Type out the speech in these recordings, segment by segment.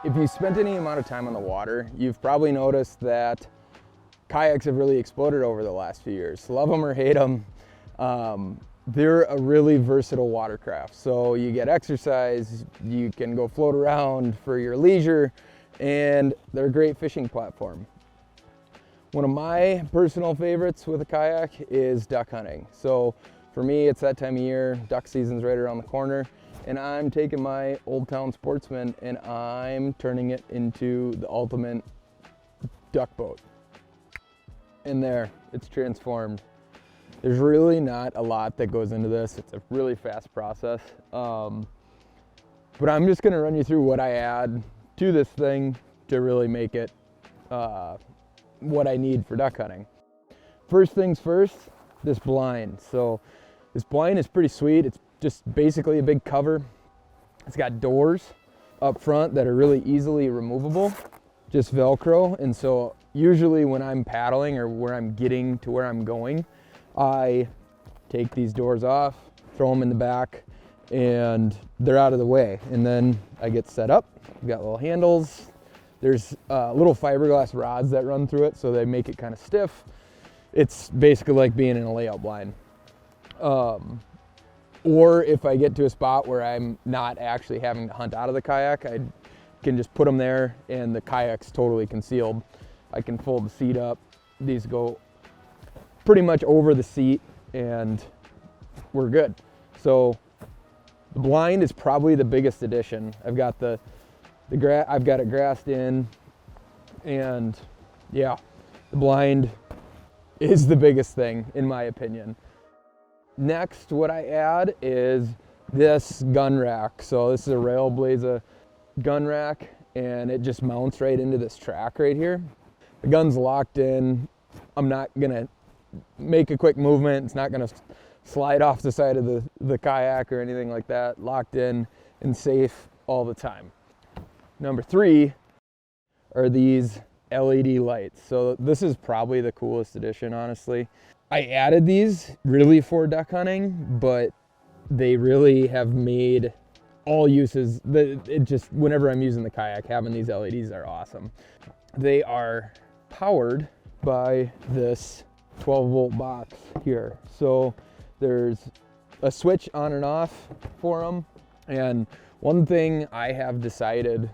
If you spent any amount of time on the water, you've probably noticed that kayaks have really exploded over the last few years. Love them or hate them, they're a really versatile watercraft. So you get exercise, you can go float around for your leisure, and they're a great fishing platform. One of my personal favorites with a kayak is duck hunting. So for me, it's that time of year, duck season's right around the corner, and I'm taking my Old Town Sportsman and I'm turning it into the ultimate duck boat. And there, it's transformed. There's really not a lot that goes into this. It's a really fast process. But I'm just gonna run you through what I add to this thing to really make it what I need for duck hunting. First things first, this blind. So this blind is pretty sweet. It's just basically a big cover. It's got doors up front that are really easily removable, just Velcro. And so usually when I'm paddling or where I'm getting to where I'm going, I take these doors off, throw them in the back, and they're out of the way. And then I get set up. We've got little handles. There's little fiberglass rods that run through it, so they make it kind of stiff. It's basically like being in a layout blind. Or if I get to a spot where I'm not actually having to hunt out of the kayak, I can just put them there and the kayak's totally concealed. I can fold the seat up. These go pretty much over the seat and we're good. So the blind is probably the biggest addition. I've got I've got it grassed in, and yeah, the blind is the biggest thing in my opinion. Next, what I add is this gun rack. So this is a Railblaza gun rack, and it just mounts right into this track right here. The gun's locked in. I'm not gonna make a quick movement. It's not gonna slide off the side of the kayak or anything like that. Locked in and safe all the time. Number 3 are these LED lights. So this is probably the coolest addition, honestly. I added these really for duck hunting, but they really have made all uses, whenever I'm using the kayak, having these LEDs are awesome. They are powered by this 12-volt box here. So there's a switch on and off for them. And one thing I have decided,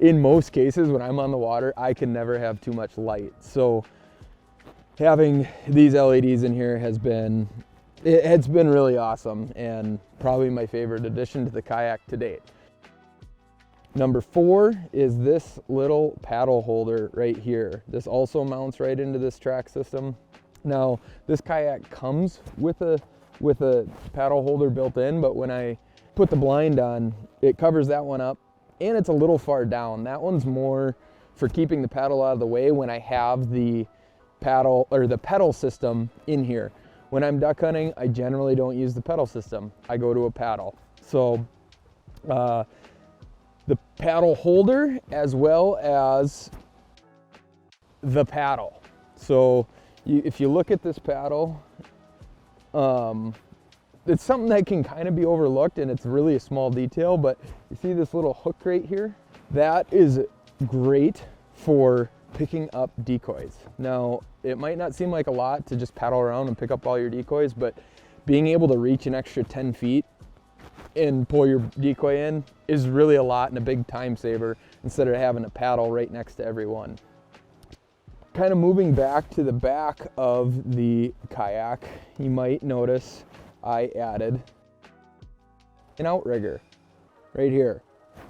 in most cases when I'm on the water, I can never have too much light. So having these LEDs in here has been really awesome and probably my favorite addition to the kayak to date. Number 4 is this little paddle holder right here. This also mounts right into this track system. Now, this kayak comes with a paddle holder built in, but when I put the blind on, it covers that one up, and it's a little far down. That one's more for keeping the paddle out of the way when I have the paddle or the pedal system in here. When I'm duck hunting, I generally don't use the pedal system. I go to a paddle. So the paddle holder as well as the paddle. So if you look at this paddle, it's something that can kind of be overlooked, and it's really a small detail, but you see this little hook right here? That is great for picking up decoys. Now, it might not seem like a lot to just paddle around and pick up all your decoys, but being able to reach an extra 10 feet and pull your decoy in is really a lot and a big time saver instead of having a paddle right next to every one. Kind of moving back to the back of the kayak, you might notice I added an outrigger right here.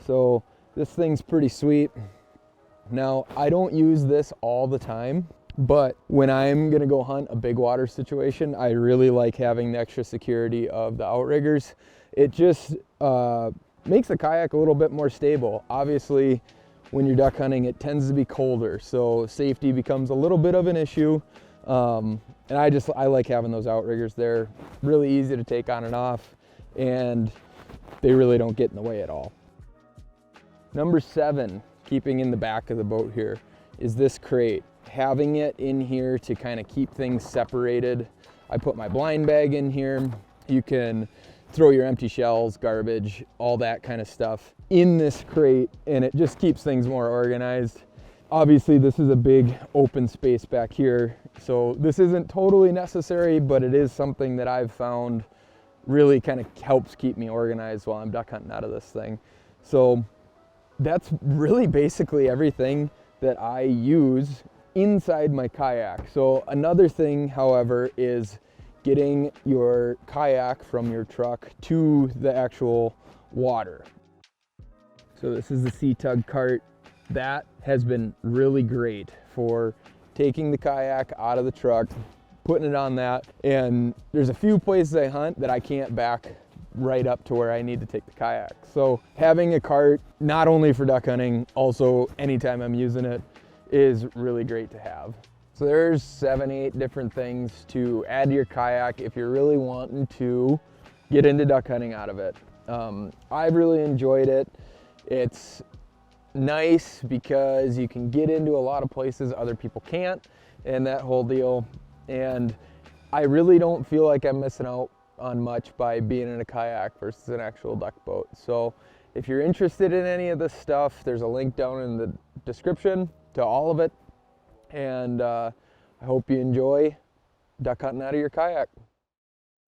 So this thing's pretty sweet. Now, I don't use this all the time, but when I'm gonna go hunt a big water situation, I really like having the extra security of the outriggers. It just makes the kayak a little bit more stable. Obviously, when you're duck hunting, it tends to be colder, so safety becomes a little bit of an issue. And I like having those outriggers. They're really easy to take on and off, and they really don't get in the way at all. Number 7, keeping in the back of the boat here, is this crate. Having it in here to kind of keep things separated. I put my blind bag in here. You can throw your empty shells, garbage, all that kind of stuff in this crate, and it just keeps things more organized. Obviously, this is a big open space back here, so this isn't totally necessary, but it is something that I've found really kind of helps keep me organized while I'm duck hunting out of this thing. So that's really basically everything that I use inside my kayak. So another thing, however, is getting your kayak from your truck to the actual water. So this is the Kayak Cart. That has been really great for taking the kayak out of the truck, putting it on that, and there's a few places I hunt that I can't back right up to where I need to take the kayak. So having a cart, not only for duck hunting, also anytime I'm using it, is really great to have. So there's 7-8 different things to add to your kayak if you're really wanting to get into duck hunting out of it. I've really enjoyed it. It's nice because you can get into a lot of places other people can't, and that whole deal. And I really don't feel like I'm missing out on much by being in a kayak versus an actual duck boat. So if you're interested in any of this stuff, there's a link down in the description to all of it. And I hope you enjoy duck hunting out of your kayak.